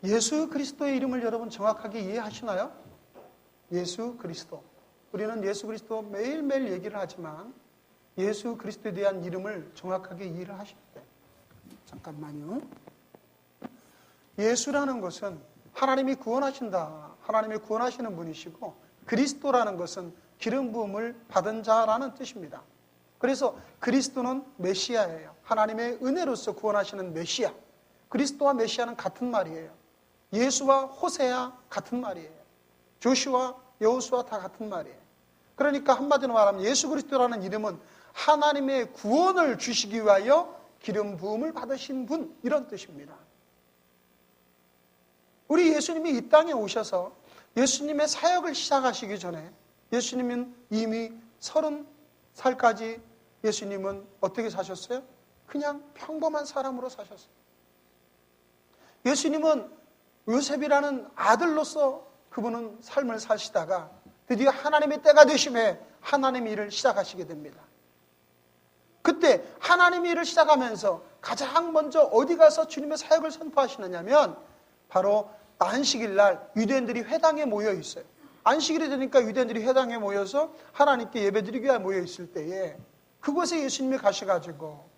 예수 그리스도의 이름을 여러분 정확하게 이해하시나요? 예수 그리스도. 우리는 예수 그리스도 매일매일 얘기를 하지만 예수 그리스도에 대한 이름을 정확하게 이해를 하셔야 돼요. 잠깐만요. 예수라는 것은 하나님이 구원하신다. 하나님이 구원하시는 분이시고, 그리스도라는 것은 기름 부음을 받은 자라는 뜻입니다. 그래서 그리스도는 메시아예요. 하나님의 은혜로서 구원하시는 메시아. 그리스도와 메시아는 같은 말이에요. 예수와 호세아 같은 말이에요. 조슈아, 여호수아 다 같은 말이에요. 그러니까 한마디로 말하면 예수 그리스도라는 이름은 하나님의 구원을 주시기 위하여 기름 부음을 받으신 분, 이런 뜻입니다. 우리 예수님이 이 땅에 오셔서 예수님의 사역을 시작하시기 전에 예수님은 이미 30살까지 예수님은 어떻게 사셨어요? 그냥 평범한 사람으로 사셨어요. 예수님은 요셉이라는 아들로서 그분은 삶을 사시다가 드디어 하나님의 때가 되심에 하나님의 일을 시작하시게 됩니다. 그때 하나님의 일을 시작하면서 가장 먼저 어디 가서 주님의 사역을 선포하시느냐면 바로 안식일 날 유대인들이 회당에 모여 있어요. 안식일이 되니까 유대인들이 회당에 모여서 하나님께 예배드리기 위해 모여 있을 때에 그곳에 예수님이 가셔가지고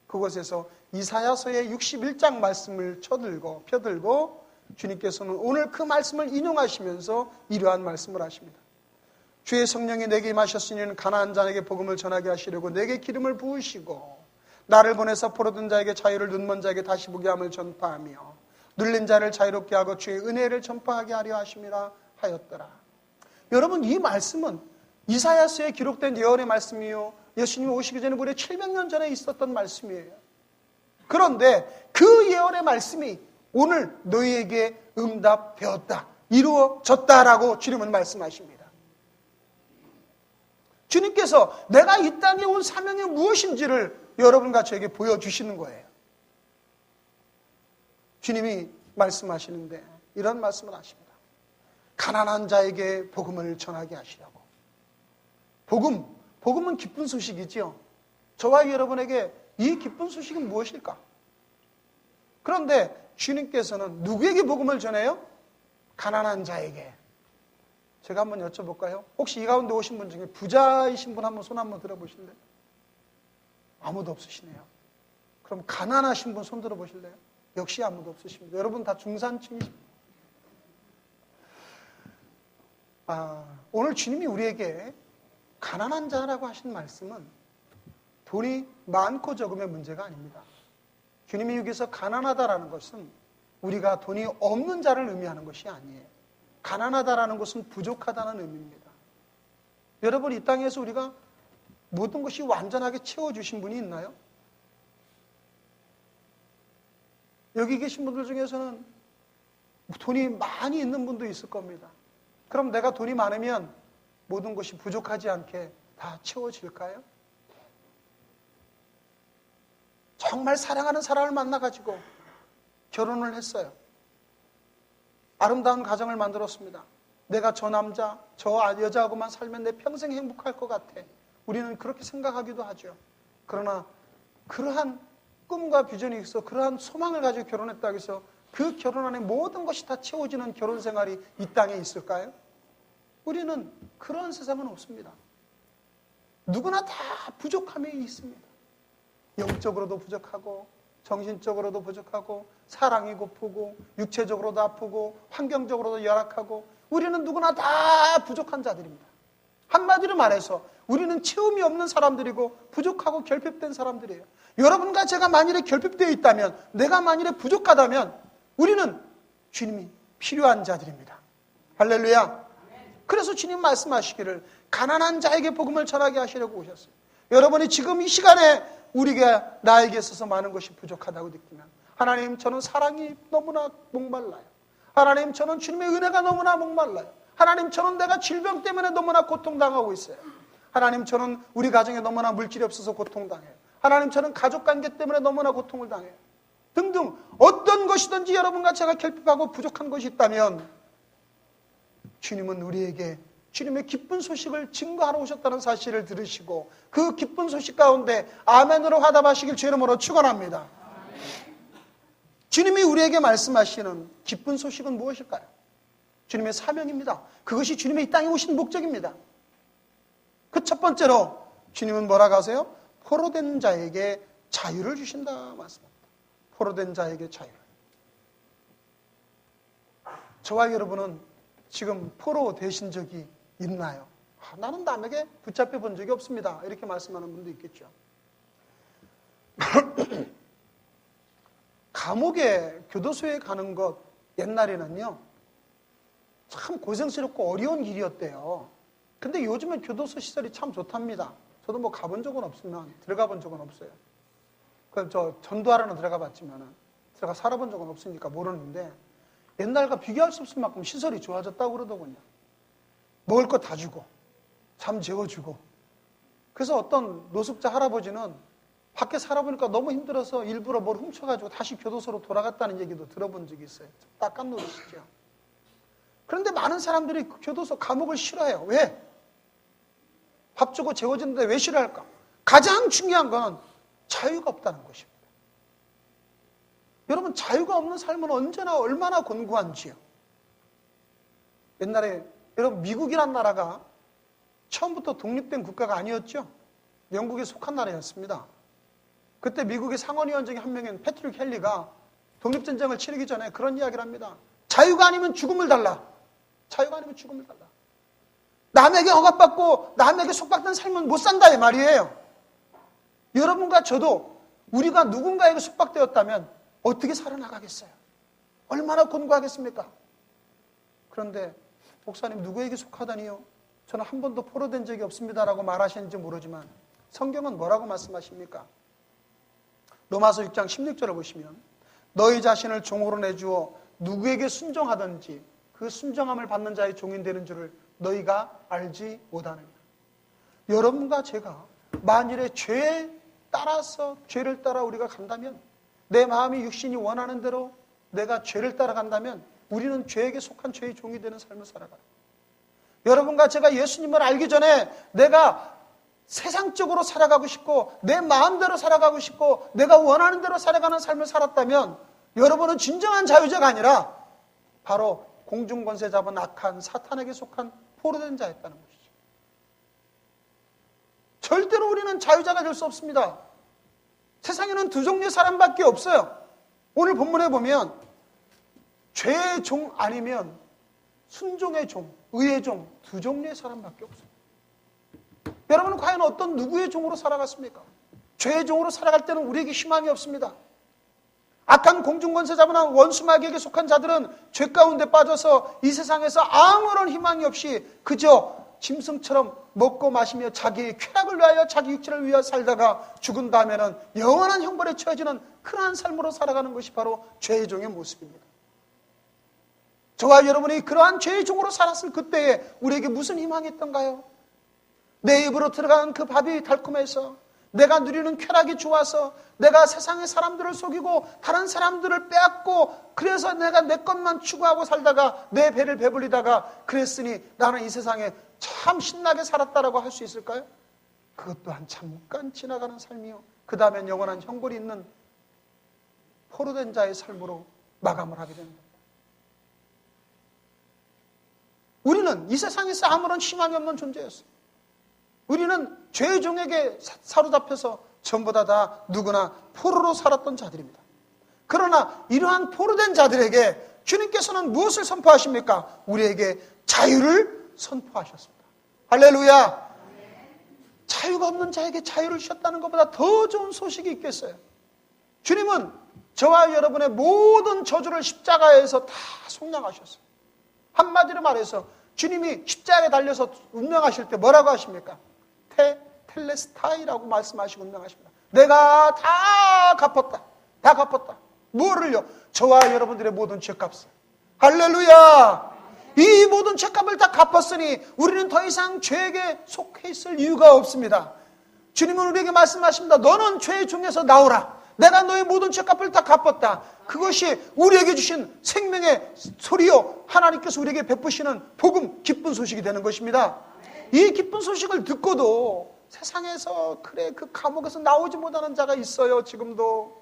그곳에서 이사야서의 61장 말씀을 펴들고 주님께서는 오늘 그 말씀을 인용하시면서 이러한 말씀을 하십니다. 주의 성령이 내게 임하셨으니 가난한 자에게 복음을 전하게 하시려고 내게 기름을 부으시고 나를 보내서 포로된 자에게 자유를, 눈먼 자에게 다시 보게 함을 전파하며 눌린 자를 자유롭게 하고 주의 은혜를 전파하게 하려 하심이라 하였더라. 여러분, 이 말씀은 이사야서에 기록된 예언의 말씀이요, 예수님이 오시기 전에 무려 700년 전에 있었던 말씀이에요. 그런데 그 예언의 말씀이 오늘 너희에게 응답되었다, 이루어졌다라고 주님은 말씀하십니다. 주님께서 내가 이 땅에 온 사명이 무엇인지를 여러분과 저에게 보여주시는 거예요. 주님이 말씀하시는데 이런 말씀을 하십니다. 가난한 자에게 복음을 전하게 하시려고. 복음은 기쁜 소식이지요. 저와 여러분에게 이 기쁜 소식은 무엇일까? 그런데 주님께서는 누구에게 복음을 전해요? 가난한 자에게. 제가 한번 여쭤볼까요? 혹시 이 가운데 오신 분 중에 부자이신 분 한번 손 한번 들어보실래요? 아무도 없으시네요. 그럼 가난하신 분 손 들어보실래요? 역시 아무도 없으십니다. 여러분 다 중산층이십니다. 오늘 주님이 우리에게 가난한 자라고 하신 말씀은 돈이 많고 적음의 문제가 아닙니다. 주님이 여기서 가난하다라는 것은 우리가 돈이 없는 자를 의미하는 것이 아니에요. 가난하다라는 것은 부족하다는 의미입니다. 여러분, 이 땅에서 우리가 모든 것이 완전하게 채워주신 분이 있나요? 여기 계신 분들 중에서는 돈이 많이 있는 분도 있을 겁니다. 그럼 내가 돈이 많으면 모든 것이 부족하지 않게 다 채워질까요? 정말 사랑하는 사람을 만나가지고 결혼을 했어요. 아름다운 가정을 만들었습니다. 내가 저 남자, 저 여자하고만 살면 내 평생 행복할 것 같아. 우리는 그렇게 생각하기도 하죠. 그러나 그러한 꿈과 비전이 있어 그러한 소망을 가지고 결혼했다고 해서 그 결혼 안에 모든 것이 다 채워지는 결혼 생활이 이 땅에 있을까요? 우리는 그런 세상은 없습니다. 누구나 다 부족함이 있습니다. 영적으로도 부족하고 정신적으로도 부족하고 사랑이 고프고 육체적으로도 아프고 환경적으로도 열악하고 우리는 누구나 다 부족한 자들입니다. 한마디로 말해서 우리는 채움이 없는 사람들이고 부족하고 결핍된 사람들이에요. 여러분과 제가 만일에 결핍되어 있다면, 내가 만일에 부족하다면 우리는 주님이 필요한 자들입니다. 할렐루야. 그래서 주님 말씀하시기를 가난한 자에게 복음을 전하게 하시려고 오셨어요. 여러분이 지금 이 시간에 우리가 나에게 있어서 많은 것이 부족하다고 느끼면, 하나님 저는 사랑이 너무나 목말라요. 하나님 저는 주님의 은혜가 너무나 목말라요. 하나님 저는 내가 질병 때문에 너무나 고통당하고 있어요. 하나님 저는 우리 가정에 너무나 물질이 없어서 고통당해요. 하나님 저는 가족관계 때문에 너무나 고통을 당해요. 등등 어떤 것이든지 여러분과 제가 결핍하고 부족한 것이 있다면 주님은 우리에게 주님의 기쁜 소식을 증거하러 오셨다는 사실을 들으시고 그 기쁜 소식 가운데 아멘으로 화답하시길 주 이름으로 축원합니다. 주님이 우리에게 말씀하시는 기쁜 소식은 무엇일까요? 주님의 사명입니다. 그것이 주님의 이 땅에 오신 목적입니다. 그 첫 번째로 주님은 뭐라고 하세요? 포로된 자에게 자유를 주신다 말씀합니다. 포로된 자에게 자유를. 저와 여러분은 지금 포로 되신 적이 있나요? 나는 남에게 붙잡혀 본 적이 없습니다. 이렇게 말씀하는 분도 있겠죠. 감옥에 교도소에 가는 것 옛날에는요 참 고생스럽고 어려운 길이었대요. 근데 요즘은 교도소 시설이 참 좋답니다. 저도 뭐 가본 적은 없으면 들어가 본 적은 없어요. 그럼 저 전도하러는 들어가 봤지만은 들어가 살아본 적은 없으니까 모르는데 옛날과 비교할 수 없을 만큼 시설이 좋아졌다고 그러더군요. 먹을 거 다 주고 잠 재워주고. 그래서 어떤 노숙자 할아버지는 밖에 살아보니까 너무 힘들어서 일부러 뭘 훔쳐가지고 다시 교도소로 돌아갔다는 얘기도 들어본 적이 있어요. 딱깐 노릇이죠. 그런데 많은 사람들이 교도소 감옥을 싫어해요. 왜? 밥 주고 재워주는데 왜 싫어할까? 가장 중요한 건 자유가 없다는 것입니다. 여러분 자유가 없는 삶은 언제나 얼마나 곤고한지요. 옛날에 여러분 미국이란 나라가 처음부터 독립된 국가가 아니었죠. 영국에 속한 나라였습니다. 그때 미국의 상원의원 중에 한 명인 패트릭 헨리가 독립전쟁을 치르기 전에 그런 이야기를 합니다. 자유가 아니면 죽음을 달라. 자유가 아니면 죽음을 달라. 남에게 억압받고 남에게 속박된 삶은 못 산다 이 말이에요. 여러분과 저도 우리가 누군가에게 속박되었다면 어떻게 살아나가겠어요? 얼마나 곤고하겠습니까? 그런데 목사님 누구에게 속하다니요? 저는 한 번도 포로된 적이 없습니다라고 말하시는지 모르지만 성경은 뭐라고 말씀하십니까? 로마서 6장 16절을 보시면 너희 자신을 종으로 내주어 누구에게 순종하든지 그 순종함을 받는 자의 종인 되는 줄을 너희가 알지 못하느냐. 여러분과 제가 만일에 죄를 따라 우리가 간다면 내 마음이 육신이 원하는 대로 내가 죄를 따라간다면 우리는 죄에게 속한 죄의 종이 되는 삶을 살아가요. 여러분과 제가 예수님을 알기 전에 내가 세상적으로 살아가고 싶고 내 마음대로 살아가고 싶고 내가 원하는 대로 살아가는 삶을 살았다면 여러분은 진정한 자유자가 아니라 바로 공중권세 잡은 악한 사탄에게 속한 포로된 자였다는 것이죠. 절대로 우리는 자유자가 될 수 없습니다. 세상에는 두 종류의 사람밖에 없어요. 오늘 본문에 보면 죄의 종 아니면 순종의 종, 의의 종, 두 종류의 사람밖에 없어요. 여러분은 과연 어떤 누구의 종으로 살아갔습니까? 죄의 종으로 살아갈 때는 우리에게 희망이 없습니다. 악한 공중권세 잡은 원수마귀에게 속한 자들은 죄 가운데 빠져서 이 세상에서 아무런 희망이 없이 그저 짐승처럼 먹고 마시며 자기의 쾌락을 위하여 자기 육체를 위하여 살다가 죽은 다음에는 영원한 형벌에 처해지는 그러한 삶으로 살아가는 것이 바로 죄의 종의 모습입니다. 저와 여러분이 그러한 죄의 종으로 살았을 그때에 우리에게 무슨 희망이 있던가요? 내 입으로 들어가는 그 밥이 달콤해서 내가 누리는 쾌락이 좋아서 내가 세상의 사람들을 속이고 다른 사람들을 빼앗고 그래서 내가 내 것만 추구하고 살다가 내 배를 배불리다가 그랬으니 나는 이 세상에 참 신나게 살았다라고 할 수 있을까요? 그것 또한 잠깐 지나가는 삶이요. 그 다음엔 영원한 형벌이 있는 포로된 자의 삶으로 마감을 하게 됩니다. 우리는 이 세상에서 아무런 희망이 없는 존재였어요. 우리는 죄의 종에게 사로잡혀서 전부 다 누구나 포로로 살았던 자들입니다. 그러나 이러한 포로된 자들에게 주님께서는 무엇을 선포하십니까? 우리에게 자유를 선포하셨습니다. 할렐루야! 자유가 없는 자에게 자유를 주셨다는 것보다 더 좋은 소식이 있겠어요. 주님은 저와 여러분의 모든 저주를 십자가에서 다 속량하셨어요. 한마디로 말해서 주님이 십자가에 달려서 운명하실 때 뭐라고 하십니까? 텔레스타이라고 말씀하시고 운명하십니다. 내가 다 갚았다. 다 갚았다. 뭐를요? 저와 여러분들의 모든 죄값을. 할렐루야! 이 모든 죄값을 다 갚았으니 우리는 더 이상 죄에게 속해 있을 이유가 없습니다. 주님은 우리에게 말씀하십니다. 너는 죄의 종에서 나오라. 내가 너의 모든 죄값을 다 갚았다. 그것이 우리에게 주신 생명의 소리요. 하나님께서 우리에게 베푸시는 복음, 기쁜 소식이 되는 것입니다. 이 기쁜 소식을 듣고도 세상에서 그래 그 감옥에서 나오지 못하는 자가 있어요. 지금도.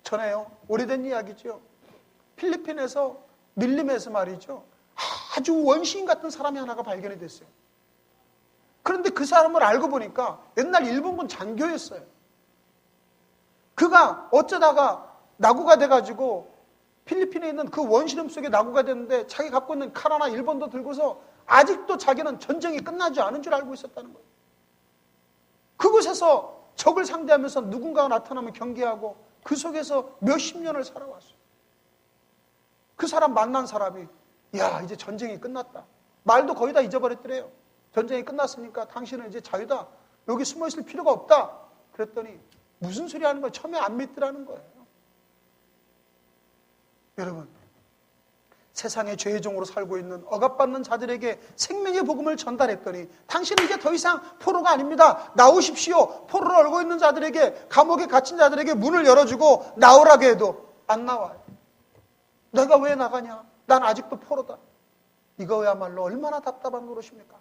전에요. 오래된 이야기죠. 필리핀에서 밀림에서 말이죠. 아주 원시인 같은 사람이 하나가 발견이 됐어요. 그런데 그 사람을 알고 보니까 옛날 일본군 장교였어요. 그가 어쩌다가 낙오가 돼가지고 필리핀에 있는 그 원시름 속에 낙오가 됐는데 자기 갖고 있는 칼 하나 1번도 들고서 아직도 자기는 전쟁이 끝나지 않은 줄 알고 있었다는 거예요. 그곳에서 적을 상대하면서 누군가가 나타나면 경계하고 그 속에서 몇십 년을 살아왔어요. 그 사람 만난 사람이 야, 이제 전쟁이 끝났다. 말도 거의 다 잊어버렸더래요. 전쟁이 끝났으니까 당신은 이제 자유다. 여기 숨어 있을 필요가 없다. 그랬더니 무슨 소리 하는 거예요? 처음에 안 믿더라는 거예요. 여러분, 세상의 죄의 종으로 살고 있는 억압받는 자들에게 생명의 복음을 전달했더니 당신은 이제 더 이상 포로가 아닙니다. 나오십시오. 포로를 얼고 있는 자들에게, 감옥에 갇힌 자들에게 문을 열어주고 나오라게 해도 안 나와요. 내가 왜 나가냐? 난 아직도 포로다. 이거야말로 얼마나 답답한 노릇입니까?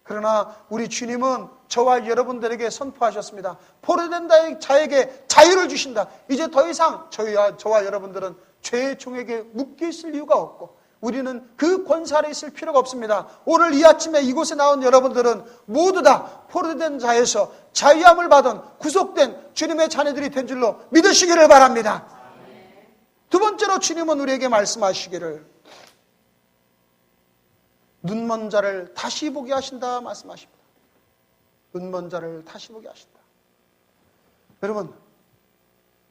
그러나 우리 주님은 저와 여러분들에게 선포하셨습니다. 포로된 자에게 자유를 주신다. 이제 더 이상 저와 여러분들은 죄의 종에게 묶여 있을 이유가 없고 우리는 그 권세 아래 있을 필요가 없습니다. 오늘 이 아침에 이곳에 나온 여러분들은 모두 다 포로된 자에서 자유함을 받은 구속된 주님의 자녀들이 된 줄로 믿으시기를 바랍니다. 두 번째로 주님은 우리에게 말씀하시기를 눈먼 자를 다시 보게 하신다 말씀하십니다. 눈먼 자를 다시 보게 하신다. 여러분,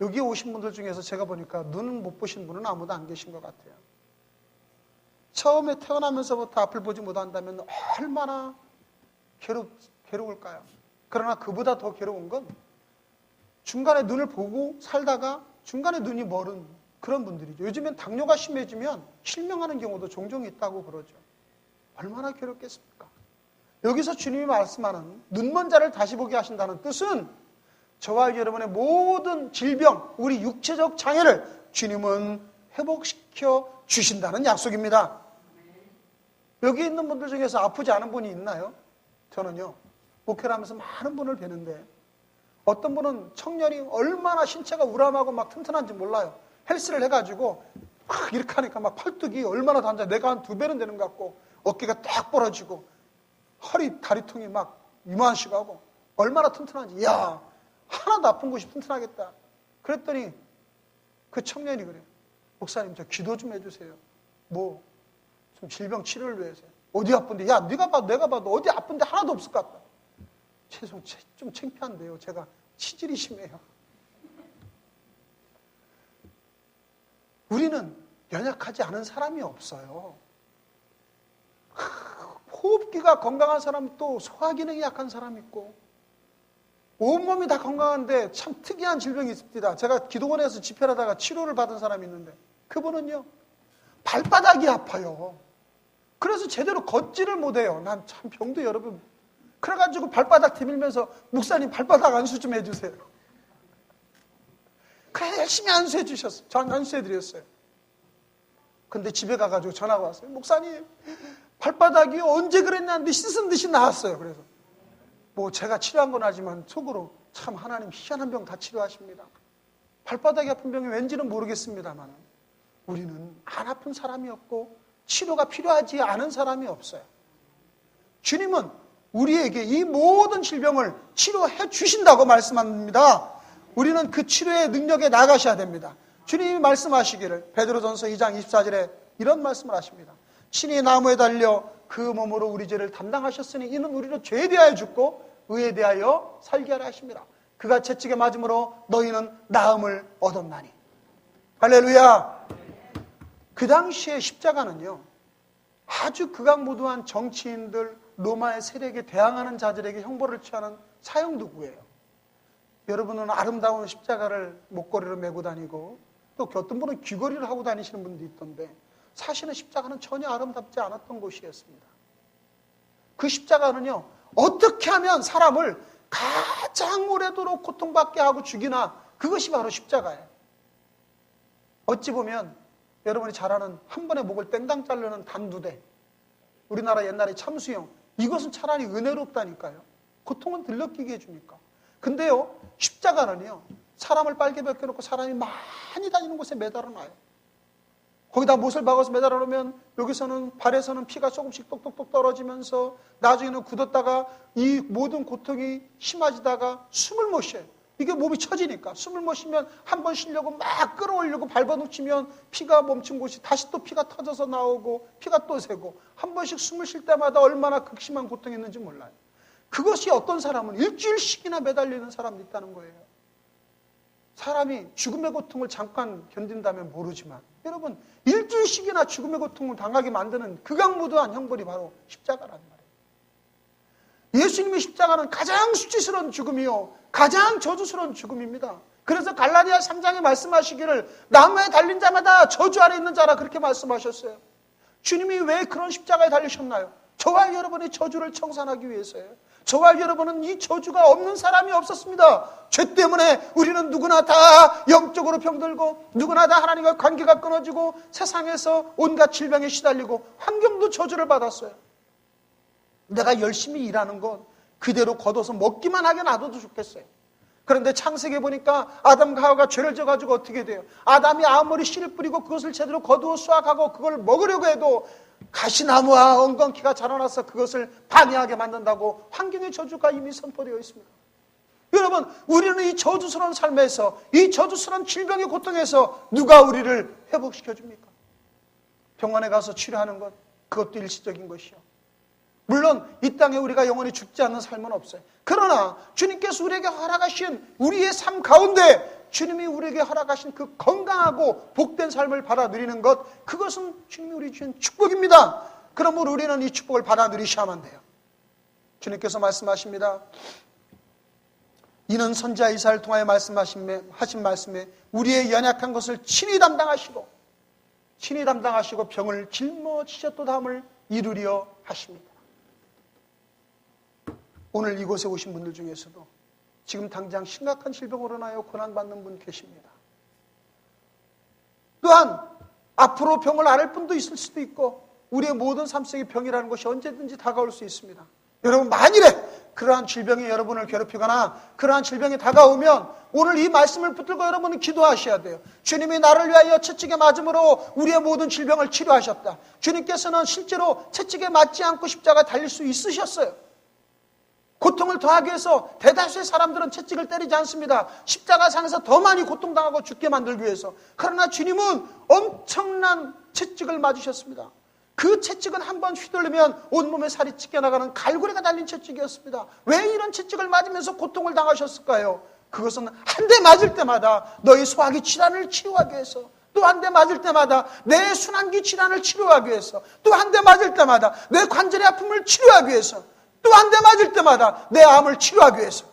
여기 오신 분들 중에서 제가 보니까 눈 못 보신 분은 아무도 안 계신 것 같아요. 처음에 태어나면서부터 앞을 보지 못한다면 얼마나 괴로울까요? 그러나 그보다 더 괴로운 건 중간에 눈을 보고 살다가 중간에 눈이 멀은 그런 분들이죠. 요즘엔 당뇨가 심해지면 실명하는 경우도 종종 있다고 그러죠. 얼마나 괴롭겠습니까? 여기서 주님이 말씀하는 눈먼 자를 다시 보게 하신다는 뜻은 저와 여러분의 모든 질병, 우리 육체적 장애를 주님은 회복시켜 주신다는 약속입니다. 여기 있는 분들 중에서 아프지 않은 분이 있나요? 저는요, 목회를 하면서 많은 분을 뵈는데 어떤 분은 청년이 얼마나 신체가 우람하고 막 튼튼한지 몰라요. 헬스를 해가지고 막 이렇게 하니까 막 팔뚝이 얼마나 단자, 내가 한 2배는 되는 것 같고 어깨가 딱 벌어지고 허리, 다리통이 막 이만하시고 하고 얼마나 튼튼한지, 이야, 하나도 아픈 곳이 튼튼하겠다. 그랬더니 그 청년이 그래요. 목사님, 저 기도 좀 해주세요. 뭐, 좀 질병 치료를 위해서. 어디 아픈데? 야, 네가 봐도 내가 봐도 어디 아픈데 하나도 없을 것 같다. 좀 창피한데요. 제가 치질이 심해요. 우리는 연약하지 않은 사람이 없어요. 호흡기가 건강한 사람 또 소화기능이 약한 사람 있고 온몸이 다 건강한데 참 특이한 질병이 있습니다. 제가 기도원에서 집회를 하다가 치료를 받은 사람이 있는데 그분은요, 발바닥이 아파요. 그래서 제대로 걷지를 못해요. 난 참 병도 여러분. 그래가지고 발바닥 디밀면서 목사님 발바닥 안수 좀 해주세요. 그래 열심히 안수해 주셨어요. 전 안수해 드렸어요. 근데 집에 가가지고 전화가 왔어요. 목사님 발바닥이 언제 그랬냐는데 씻은 듯이 나왔어요. 그래서 뭐 제가 치료한 건 하지만 속으로 참 하나님 희한한 병 다 치료하십니다. 발바닥이 아픈 병이 왠지는 모르겠습니다만 우리는 안 아픈 사람이 없고 치료가 필요하지 않은 사람이 없어요. 주님은 우리에게 이 모든 질병을 치료해 주신다고 말씀합니다. 우리는 그 치료의 능력에 나가셔야 됩니다. 주님이 말씀하시기를 베드로전서 2장 24절에 이런 말씀을 하십니다. 친히 나무에 달려 그 몸으로 우리 죄를 담당하셨으니 이는 우리로 죄에 대하여 죽고 의에 대하여 살게 하라 하십니다. 그가 채찍에 맞음으로 너희는 나음을 얻었나니. 할렐루야. 그 당시에 십자가는요, 아주 극악무도한 정치인들, 로마의 세력에 대항하는 자들에게 형벌을 취하는 사형도구예요. 여러분은 아름다운 십자가를 목걸이로 메고 다니고 또 어떤 분은 귀걸이를 하고 다니시는 분도 있던데 사실은 십자가는 전혀 아름답지 않았던 곳이었습니다. 그 십자가는요, 어떻게 하면 사람을 가장 오래도록 고통받게 하고 죽이나, 그것이 바로 십자가예요. 어찌 보면 여러분이 잘 아는 한 번에 목을 땡당 자르는 단두대, 우리나라 옛날에 참수형, 이것은 차라리 은혜롭다니까요. 고통은 덜 느끼게 해주니까. 근데요, 십자가는요, 사람을 빨개 벗겨놓고 사람이 많이 다니는 곳에 매달아놔요. 거기다 못을 박아서 매달아놓으면 여기서는 발에서는 피가 조금씩 똑똑똑 떨어지면서 나중에는 굳었다가 이 모든 고통이 심해지다가 숨을 못 쉬어요. 이게 몸이 처지니까 숨을 못 쉬면 한 번 쉬려고 막 끌어올리고 밟아놓치면 피가 멈춘 곳이 다시 또 피가 터져서 나오고 피가 또 새고 한 번씩 숨을 쉴 때마다 얼마나 극심한 고통이 있는지 몰라요. 그것이 어떤 사람은 일주일씩이나 매달리는 사람이 있다는 거예요. 사람이 죽음의 고통을 잠깐 견딘다면 모르지만 여러분 일주일씩이나 죽음의 고통을 당하게 만드는 극악무도한 형벌이 바로 십자가란 말이에요. 예수님의 십자가는 가장 수치스러운 죽음이요 가장 저주스러운 죽음입니다. 그래서 갈라디아 3장에 말씀하시기를 나무에 달린 자마다 저주 아래 있는 자라 그렇게 말씀하셨어요. 주님이 왜 그런 십자가에 달리셨나요? 저와 여러분의 저주를 청산하기 위해서예요. 저와 여러분은 이 저주가 없는 사람이 없었습니다. 죄 때문에 우리는 누구나 다 영적으로 병들고 누구나 다 하나님과 관계가 끊어지고 세상에서 온갖 질병에 시달리고 환경도 저주를 받았어요. 내가 열심히 일하는 건 그대로 걷어서 먹기만 하게 놔둬도 좋겠어요. 그런데 창세기에 보니까 아담과 하와가 죄를 져가지고 어떻게 돼요? 아담이 아무리 씨를 뿌리고 그것을 제대로 거두어 수확하고 그걸 먹으려고 해도 가시나무와 엉겅퀴가 자라나서 그것을 방해하게 만든다고 환경의 저주가 이미 선포되어 있습니다. 여러분, 우리는 이 저주스러운 삶에서, 이 저주스러운 질병의 고통에서 누가 우리를 회복시켜줍니까? 병원에 가서 치료하는 것, 그것도 일시적인 것이요. 물론 이 땅에 우리가 영원히 죽지 않는 삶은 없어요. 그러나 주님께서 우리에게 허락하신 우리의 삶 가운데 주님이 우리에게 허락하신 그 건강하고 복된 삶을 받아 누리는 것, 그것은 주님이 우리 주신 축복입니다. 그러므로 우리는 이 축복을 받아 누리셔야만 돼요. 주님께서 말씀하십니다. 이는 선지자 이사야를 통하여 하신 말씀에 우리의 연약한 것을 친히 담당하시고 병을 짊어지셨도다함을 이루려 하십니다. 오늘 이곳에 오신 분들 중에서도 지금 당장 심각한 질병으로 인하여 고난받는 분 계십니다. 또한 앞으로 병을 앓을 분도 있을 수도 있고 우리의 모든 삶 속의 병이라는 것이 언제든지 다가올 수 있습니다. 여러분, 만일에 그러한 질병이 여러분을 괴롭히거나 그러한 질병이 다가오면 오늘 이 말씀을 붙들고 여러분은 기도하셔야 돼요. 주님이 나를 위하여 채찍에 맞음으로 우리의 모든 질병을 치료하셨다. 주님께서는 실제로 채찍에 맞지 않고 십자가에 달릴 수 있으셨어요. 고통을 더하기 위해서 대다수의 사람들은 채찍을 때리지 않습니다. 십자가상에서 더 많이 고통당하고 죽게 만들기 위해서. 그러나 주님은 엄청난 채찍을 맞으셨습니다. 그 채찍은 한번 휘둘르면 온몸에 살이 찢겨나가는 갈고리가 달린 채찍이었습니다. 왜 이런 채찍을 맞으면서 고통을 당하셨을까요? 그것은 한 대 맞을 때마다 너희 소화기 질환을 치료하기 위해서, 또 한 대 맞을 때마다 내 순환기 질환을 치료하기 위해서, 또 한 대 맞을 때마다 내 관절의 아픔을 치료하기 위해서, 또 한 대 맞을 때마다 내 암을 치료하기 위해서.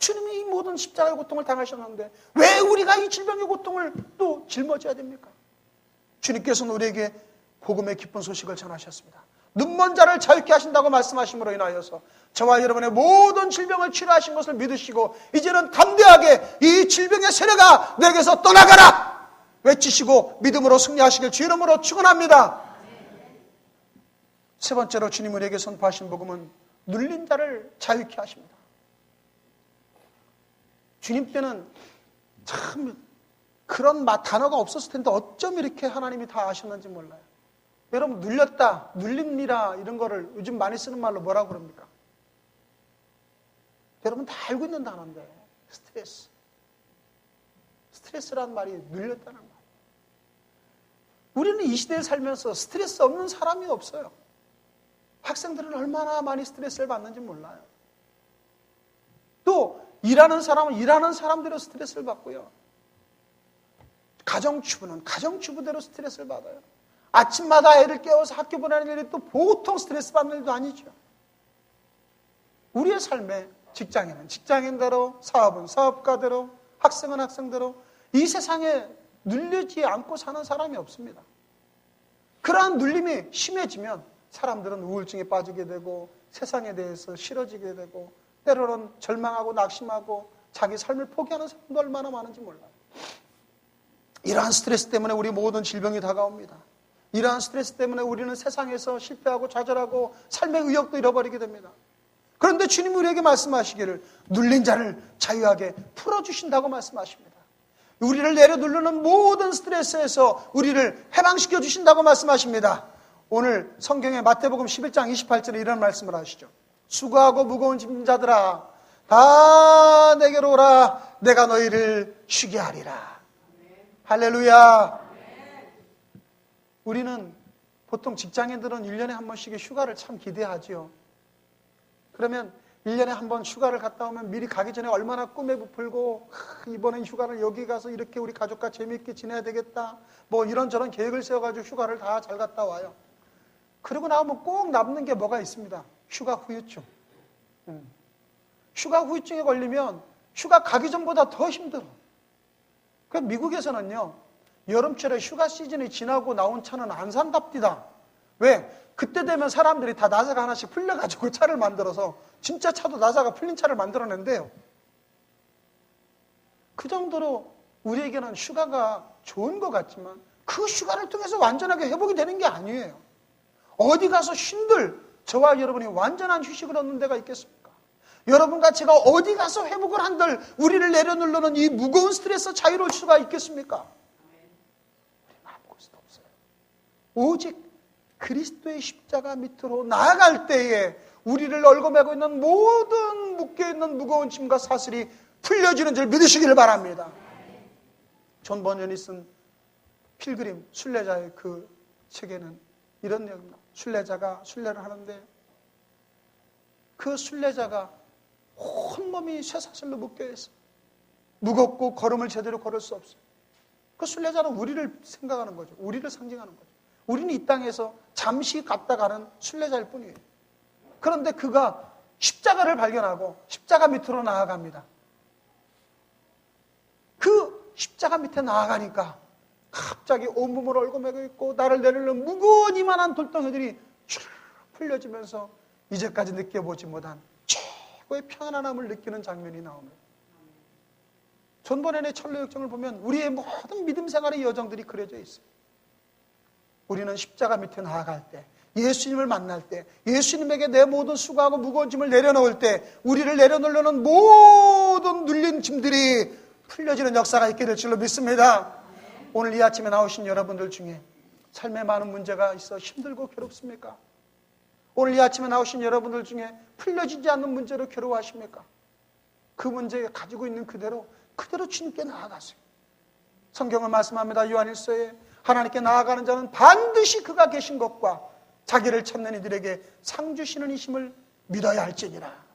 주님이 이 모든 십자가의 고통을 당하셨는데 왜 우리가 이 질병의 고통을 또 짊어져야 됩니까? 주님께서는 우리에게 복음의 기쁜 소식을 전하셨습니다. 눈먼 자를 자유케 하신다고 말씀하심으로 인하여서 저와 여러분의 모든 질병을 치료하신 것을 믿으시고 이제는 담대하게 이 질병의 세력아 내게서 떠나가라 외치시고 믿음으로 승리하시길 주 이름으로 축원합니다. 세 번째로 주님 우리에게 선포하신 복음은 눌린 자를 자유케 하십니다. 주님 때는 참 그런 단어가 없었을 텐데 어쩜 이렇게 하나님이 다 아셨는지 몰라요. 여러분, 눌렸다, 눌립니다 이런 거를 요즘 많이 쓰는 말로 뭐라고 그럽니까? 여러분 다 알고 있는 단어인데 스트레스. 스트레스란 말이 눌렸다는 말. 우리는 이 시대에 살면서 스트레스 없는 사람이 없어요. 학생들은 얼마나 많이 스트레스를 받는지 몰라요. 또 일하는 사람은 일하는 사람대로 스트레스를 받고요. 가정주부는 가정주부대로 스트레스를 받아요. 아침마다 애를 깨워서 학교 보내는 일이 또 보통 스트레스 받는 일도 아니죠. 우리의 삶에 직장인은 직장인대로, 사업은 사업가대로, 학생은 학생대로 이 세상에 눌리지 않고 사는 사람이 없습니다. 그러한 눌림이 심해지면 사람들은 우울증에 빠지게 되고 세상에 대해서 싫어지게 되고 때로는 절망하고 낙심하고 자기 삶을 포기하는 사람도 얼마나 많은지 몰라요. 이러한 스트레스 때문에 우리 모든 질병이 다가옵니다. 이러한 스트레스 때문에 우리는 세상에서 실패하고 좌절하고 삶의 의욕도 잃어버리게 됩니다. 그런데 주님이 우리에게 말씀하시기를 눌린 자를 자유하게 풀어주신다고 말씀하십니다. 우리를 내려누르는 모든 스트레스에서 우리를 해방시켜 주신다고 말씀하십니다. 오늘 성경의 마태복음 11장 28절에 이런 말씀을 하시죠. 수고하고 무거운 짐진 자들아 다 내게로 오라. 내가 너희를 쉬게 하리라. 할렐루야. 우리는 보통 직장인들은 1년에 한 번씩 휴가를 참 기대하지요. 그러면 1년에 한 번 휴가를 갔다 오면 미리 가기 전에 얼마나 꿈에 부풀고 이번엔 휴가를 여기 가서 이렇게 우리 가족과 재미있게 지내야 되겠다. 뭐 이런저런 계획을 세워가지고 휴가를 다 잘 갔다 와요. 그러고 나오면 꼭 남는 게 뭐가 있습니다. 휴가 후유증. 휴가 후유증에 걸리면 휴가 가기 전보다 더 힘들어. 그 미국에서는요. 여름철에 휴가 시즌이 지나고 나온 차는 안 산답디다. 왜? 그때 되면 사람들이 다 나사가 하나씩 풀려가지고 차를 만들어서 진짜 차도 나사가 풀린 차를 만들어낸대요. 그 정도로 우리에게는 휴가가 좋은 것 같지만 그 휴가를 통해서 완전하게 회복이 되는 게 아니에요. 어디 가서 쉰들 저와 여러분이 완전한 휴식을 얻는 데가 있겠습니까? 여러분과 제가 어디 가서 회복을 한들 우리를 내려누르는 이 무거운 스트레스 자유로울 수가 있겠습니까? 우리는 아무것도 없어요. 오직 그리스도의 십자가 밑으로 나아갈 때에 우리를 얽어매고 있는 모든 묶여있는 무거운 짐과 사슬이 풀려지는 줄 믿으시기를 바랍니다. 존 번연이 쓴 필그림 순례자의 그 책에는 이런 내용입니다. 순례자가 순례를 하는데 그 순례자가 온몸이 쇠사슬로 묶여있어요. 무겁고 걸음을 제대로 걸을 수 없어요. 그 순례자는 우리를 생각하는 거죠. 우리를 상징하는 거죠. 우리는 이 땅에서 잠시 갔다 가는 순례자일 뿐이에요. 그런데 그가 십자가를 발견하고 십자가 밑으로 나아갑니다. 그 십자가 밑에 나아가니까 갑자기 온몸을 얽어매고 있고 나를 내리는 무거운 이만한 돌덩이들이 쭉 풀려지면서 이제까지 느껴보지 못한 최고의 편안함을 느끼는 장면이 나옵니다. 존 번연의 철로역정을 보면 우리의 모든 믿음 생활의 여정들이 그려져 있어요. 우리는 십자가 밑에 나아갈 때, 예수님을 만날 때, 예수님에게 내 모든 수고하고 무거운 짐을 내려놓을 때 우리를 내려놓으려는 모든 눌린 짐들이 풀려지는 역사가 있게 될 줄로 믿습니다. 오늘 이 아침에 나오신 여러분들 중에 삶에 많은 문제가 있어 힘들고 괴롭습니까? 오늘 이 아침에 나오신 여러분들 중에 풀려지지 않는 문제로 괴로워하십니까? 그 문제 가지고 있는 그대로 주님께 나아가세요. 성경은 말씀합니다. 요한일서에 하나님께 나아가는 자는 반드시 그가 계신 것과 자기를 찾는 이들에게 상 주시는 이심을 믿어야 할지니라.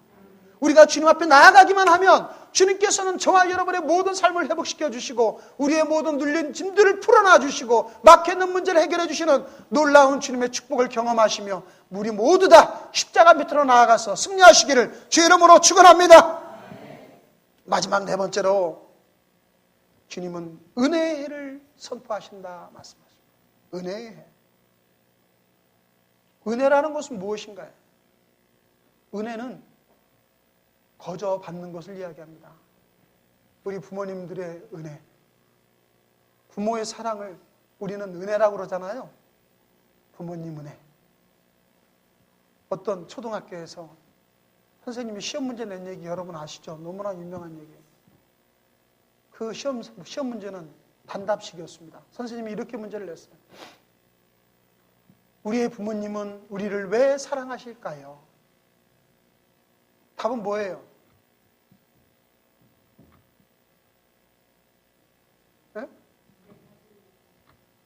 우리가 주님 앞에 나아가기만 하면 주님께서는 저와 여러분의 모든 삶을 회복시켜 주시고 우리의 모든 눌린 짐들을 풀어놔 주시고 막혀있는 문제를 해결해 주시는 놀라운 주님의 축복을 경험하시며 우리 모두 다 십자가 밑으로 나아가서 승리하시기를 주의 이름으로 축원합니다. 마지막 네 번째로 주님은 은혜의 해를 선포하신다 말씀하십니다. 은혜의 해. 은혜라는 것은 무엇인가요? 은혜는 거저 받는 것을 이야기합니다. 우리 부모님들의 은혜, 부모의 사랑을 우리는 은혜라고 그러잖아요. 부모님 은혜. 어떤 초등학교에서 선생님이 시험 문제 낸 얘기 여러분 아시죠? 너무나 유명한 얘기예요. 그 시험 문제는 단답식이었습니다. 선생님이 이렇게 문제를 냈어요. 우리의 부모님은 우리를 왜 사랑하실까요? 답은 뭐예요? 네?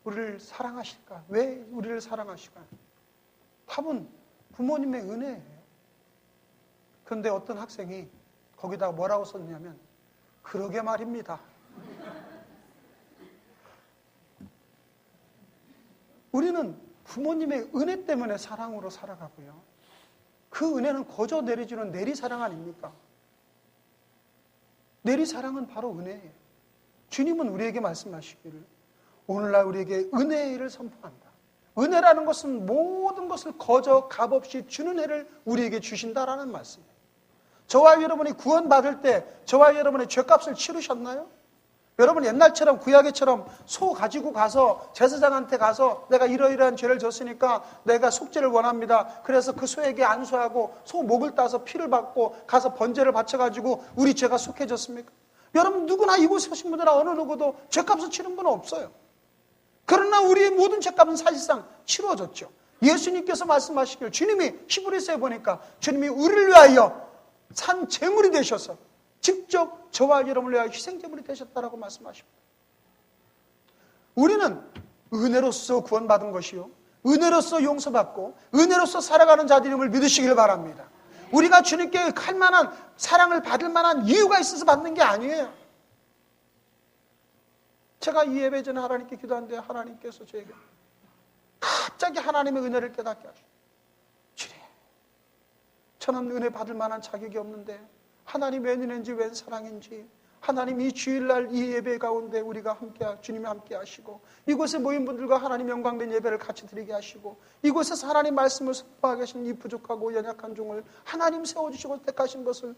우리를 사랑하실까? 왜 우리를 사랑하실까요? 답은 부모님의 은혜예요. 그런데 어떤 학생이 거기다가 뭐라고 썼냐면 그러게 말입니다. 우리는 부모님의 은혜 때문에 사랑으로 살아가고요. 그 은혜는 거저 내려주는 내리사랑 아닙니까? 내리사랑은 바로 은혜예요. 주님은 우리에게 말씀하시기를 오늘날 우리에게 은혜를 선포한다. 은혜라는 것은 모든 것을 거저 값없이 주는 해를 우리에게 주신다라는 말씀이에요. 저와 여러분이 구원받을 때 저와 여러분의 죄값을 치르셨나요? 여러분 옛날처럼 구약에처럼 소 가지고 가서 제사장한테 가서 내가 이러이러한 죄를 졌으니까 내가 속죄를 원합니다. 그래서 그 소에게 안수하고 소 목을 따서 피를 받고 가서 번제를 바쳐가지고 우리 죄가 속해졌습니까? 여러분 누구나 이곳에 오신 분들은 어느 누구도 죄값을 치른 분은 없어요. 그러나 우리의 모든 죄값은 사실상 치루어졌죠. 예수님께서 말씀하시길 주님이 히브리서에 보니까 주님이 우리를 위하여 산 제물이 되셔서 직접 저와 여러분을 위하여 희생제물이 되셨다라고 말씀하십니다. 우리는 은혜로서 구원받은 것이요, 은혜로서 용서받고 은혜로서 살아가는 자들임을 믿으시길 바랍니다. 우리가 주님께 할 만한 사랑을 받을 만한 이유가 있어서 받는 게 아니에요. 제가 이 예배 전에 하나님께 기도하는데 하나님께서 저에게 갑자기 하나님의 은혜를 깨닫게 하시고, 주님, 저는 은혜 받을 만한 자격이 없는데 하나님 웬 은혜인지 웬 사랑인지, 하나님 이 주일날 이 예배 가운데 우리가 함께, 주님이 함께 하시고 이곳에 모인 분들과 하나님 영광된 예배를 같이 드리게 하시고 이곳에서 하나님 말씀을 선포하게 하신 이 부족하고 연약한 종을 하나님 세워주시고 택하신 것을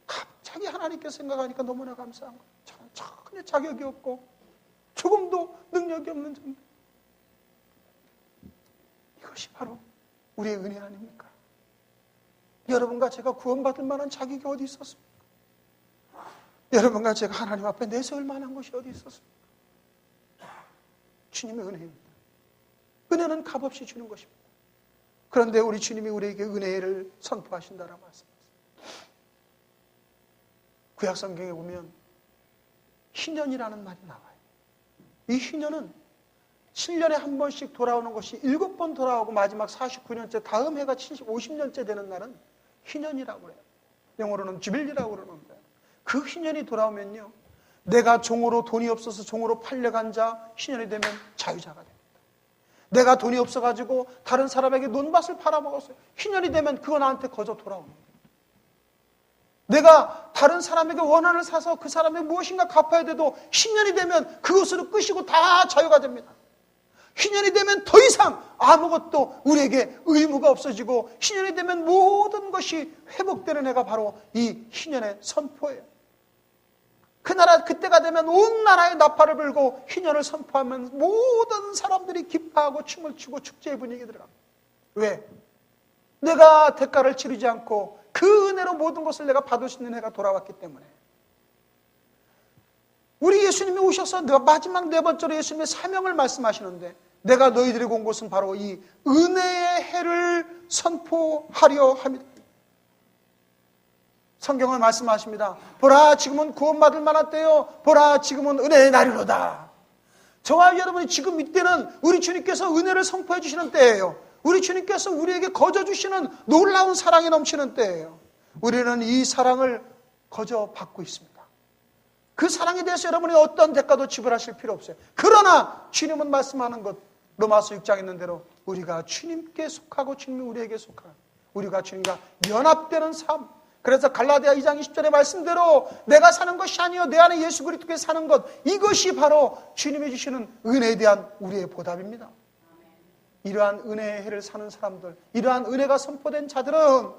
갑자기 하나님께 생각하니까 너무나 감사한 거예요. 저는 전혀 자격이 없고 조금도 능력이 없는 존재. 이것이 바로 우리의 은혜 아닙니까? 여러분과 제가 구원받을 만한 자격이 어디 있었습니까? 여러분과 제가 하나님 앞에 내세울 만한 것이 어디 있었습니까? 주님의 은혜입니다. 은혜는 값없이 주는 것입니다. 그런데 우리 주님이 우리에게 은혜를 선포하신다라고 말씀하셨습니다. 구약 성경에 보면 희년이라는 말이 나와요. 이 희년은 7년에 한 번씩 돌아오는 것이 7번 돌아오고 마지막 49년째 다음 해가 50년째 되는 날은 희년이라고 해요. 영어로는 주빌리라고 그러는데 그 희년이 돌아오면요, 내가 종으로 돈이 없어서 종으로 팔려간 자 희년이 되면 자유자가 됩니다. 내가 돈이 없어가지고 다른 사람에게 논밭을 팔아먹었어요. 희년이 되면 그거 나한테 거저 돌아옵니다. 내가 다른 사람에게 원한을 사서 그 사람에게 무엇인가 갚아야 돼도 희년이 되면 그것으로 끝이고 다 자유가 됩니다. 희년이 되면 더 이상 아무것도 우리에게 의무가 없어지고 희년이 되면 모든 것이 회복되는 해가 바로 이 희년의 선포예요. 그때가 되면 온 나라에 나팔을 불고 희년을 선포하면 모든 사람들이 기뻐하고 춤을 추고 축제의 분위기 들어갑니다. 왜? 내가 대가를 치르지 않고 그 은혜로 모든 것을 내가 받을 수 있는 해가 돌아왔기 때문에. 우리 예수님이 오셔서 마지막 네 번째로 예수님의 사명을 말씀하시는데 내가 너희들에게 온 것은 바로 이 은혜의 해를 선포하려 합니다. 성경은 말씀하십니다. 보라 지금은 구원받을 만한 때요, 보라 지금은 은혜의 날이로다. 저와 여러분이 지금 이때는 우리 주님께서 은혜를 선포해 주시는 때예요. 우리 주님께서 우리에게 거저 주시는 놀라운 사랑이 넘치는 때예요. 우리는 이 사랑을 거저 받고 있습니다. 그 사랑에 대해서 여러분이 어떤 대가도 지불하실 필요 없어요. 그러나 주님은 말씀하는 것, 로마서 6장에 있는 대로 우리가 주님께 속하고 주님이 우리에게 속하는, 우리가 주님과 연합되는 삶. 그래서 갈라디아 2장 20절의 말씀대로 내가 사는 것이 아니요 내 안에 예수 그리스도께서 사는 것, 이것이 바로 주님이 주시는 은혜에 대한 우리의 보답입니다. 이러한 은혜의 해를 사는 사람들, 이러한 은혜가 선포된 자들은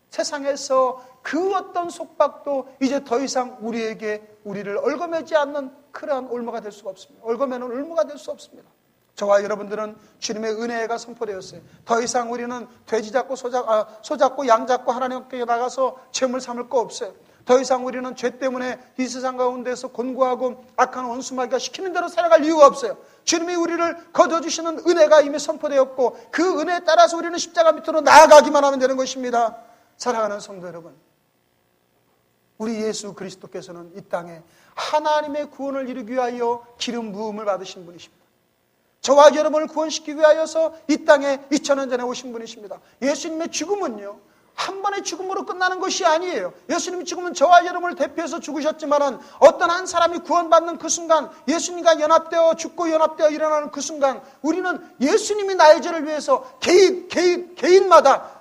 세상에서 그 어떤 속박도 이제 더 이상 우리를 얽어매지 않는 그러한 올무가 될 수가 없습니다. 얽어매는 올무가 될 수 없습니다. 저와 여러분들은 주님의 은혜가 선포되었어요. 더 이상 우리는 돼지 잡고 소 잡고 양 잡고 하나님께 나가서 죄물 삼을 거 없어요. 더 이상 우리는 죄 때문에 이 세상 가운데서 곤고하고 악한 원수마귀가 시키는 대로 살아갈 이유가 없어요. 주님이 우리를 거둬주시는 은혜가 이미 선포되었고 그 은혜에 따라서 우리는 십자가 밑으로 나아가기만 하면 되는 것입니다. 사랑하는 성도 여러분, 우리 예수 그리스도께서는 이 땅에 하나님의 구원을 이루기 위하여 기름 부음을 받으신 분이십니다. 저와 여러분을 구원시키기 위하여서 이 땅에 2000년 전에 오신 분이십니다. 예수님의 죽음은요, 한 번의 죽음으로 끝나는 것이 아니에요. 예수님의 죽음은 저와 여러분을 대표해서 죽으셨지만 어떤 한 사람이 구원받는 그 순간, 예수님과 연합되어 죽고 연합되어 일어나는 그 순간, 우리는 예수님이 나의 죄를 위해서 개인마다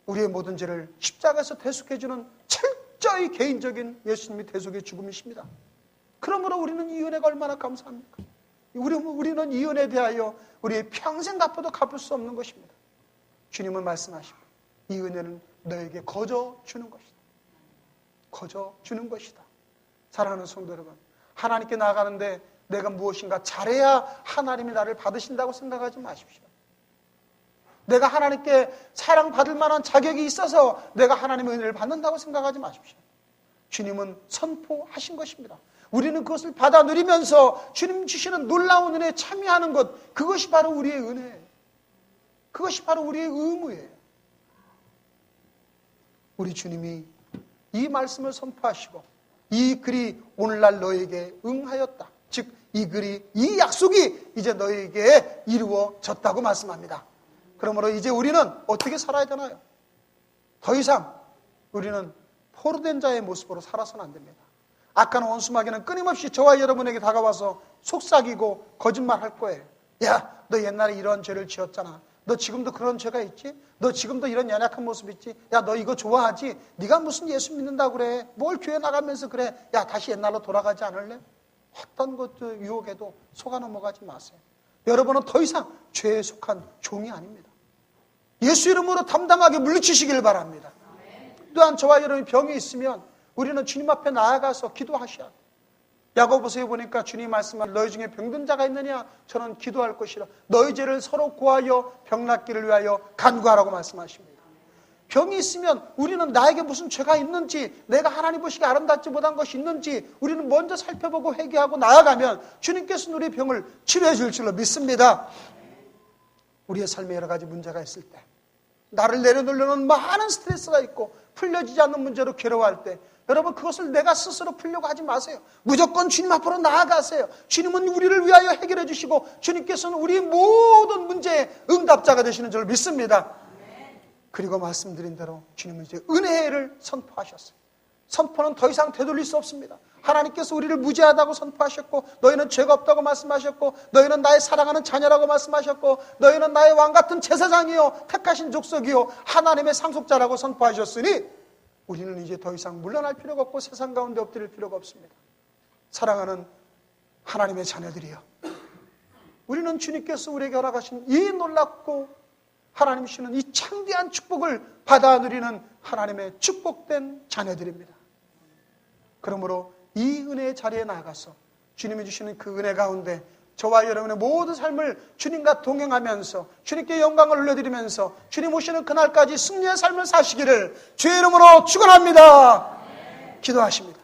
우리의 모든 죄를 십자가에서 대속해주는 철저히 개인적인 예수님의 대속의 죽음이십니다. 그러므로 우리는 이 은혜가 얼마나 감사합니까? 우리는 이 은혜에 대하여 우리의 평생 갚아도 갚을 수 없는 것입니다. 주님은 말씀하시고 이 은혜는 너에게 거저 주는 것이다. 거저 주는 것이다. 사랑하는 성도 여러분, 하나님께 나아가는데 내가 무엇인가 잘해야 하나님이 나를 받으신다고 생각하지 마십시오. 내가 하나님께 사랑받을 만한 자격이 있어서 내가 하나님의 은혜를 받는다고 생각하지 마십시오. 주님은 선포하신 것입니다. 우리는 그것을 받아 누리면서 주님 주시는 놀라운 은혜에 참여하는 것, 그것이 바로 우리의 은혜예요. 그것이 바로 우리의 의무예요. 우리 주님이 이 말씀을 선포하시고 이 글이 오늘날 너에게 응하였다. 즉 이 글이, 이 약속이 이제 너에게 이루어졌다고 말씀합니다. 그러므로 이제 우리는 어떻게 살아야 되나요? 더 이상 우리는 포로된 자의 모습으로 살아서는 안 됩니다. 악한 원수마귀는 끊임없이 저와 여러분에게 다가와서 속삭이고 거짓말할 거예요. 야, 너 옛날에 이런 죄를 지었잖아. 너 지금도 그런 죄가 있지? 너 지금도 이런 연약한 모습 있지? 야, 너 이거 좋아하지? 네가 무슨 예수 믿는다고 그래? 뭘 교회 나가면서 그래? 야, 다시 옛날로 돌아가지 않을래? 어떤 것도 유혹에도 속아 넘어가지 마세요. 여러분은 더 이상 죄에 속한 종이 아닙니다. 예수 이름으로 담담하게 물리치시길 바랍니다. 또한 저와 여러분이 병이 있으면 우리는 주님 앞에 나아가서 기도하셔야 돼요. 야고보서에 보니까 주님 말씀하시는 너희 중에 병든 자가 있느냐? 저는 기도할 것이라. 너희 죄를 서로 고하여 병 낫기를 위하여 간구하라고 말씀하십니다. 병이 있으면 우리는 나에게 무슨 죄가 있는지, 내가 하나님 보시기에 아름답지 못한 것이 있는지 우리는 먼저 살펴보고 회개하고 나아가면 주님께서는 우리의 병을 치료해 줄 줄로 믿습니다. 우리의 삶에 여러 가지 문제가 있을 때, 나를 내려놓으려는 많은 스트레스가 있고 풀려지지 않는 문제로 괴로워할 때, 여러분 그것을 내가 스스로 풀려고 하지 마세요. 무조건 주님 앞으로 나아가세요. 주님은 우리를 위하여 해결해 주시고 주님께서는 우리의 모든 문제의 응답자가 되시는 줄 믿습니다. 그리고 말씀드린 대로 주님은 이제 은혜를 선포하셨어요. 선포는 더 이상 되돌릴 수 없습니다. 하나님께서 우리를 무죄하다고 선포하셨고, 너희는 죄가 없다고 말씀하셨고, 너희는 나의 사랑하는 자녀라고 말씀하셨고, 너희는 나의 왕같은 제사장이요 택하신 족속이요 하나님의 상속자라고 선포하셨으니 우리는 이제 더 이상 물러날 필요가 없고 세상 가운데 엎드릴 필요가 없습니다. 사랑하는 하나님의 자녀들이여, 우리는 주님께서 우리에게 허락하신 이 놀랍고 하나님 주시는 이 창대한 축복을 받아 누리는 하나님의 축복된 자녀들입니다. 그러므로 이 은혜의 자리에 나가서 주님이 주시는 그 은혜 가운데 저와 여러분의 모든 삶을 주님과 동행하면서 주님께 영광을 올려드리면서 주님 오시는 그날까지 승리의 삶을 사시기를 주의 이름으로 축원합니다. 기도하십니다.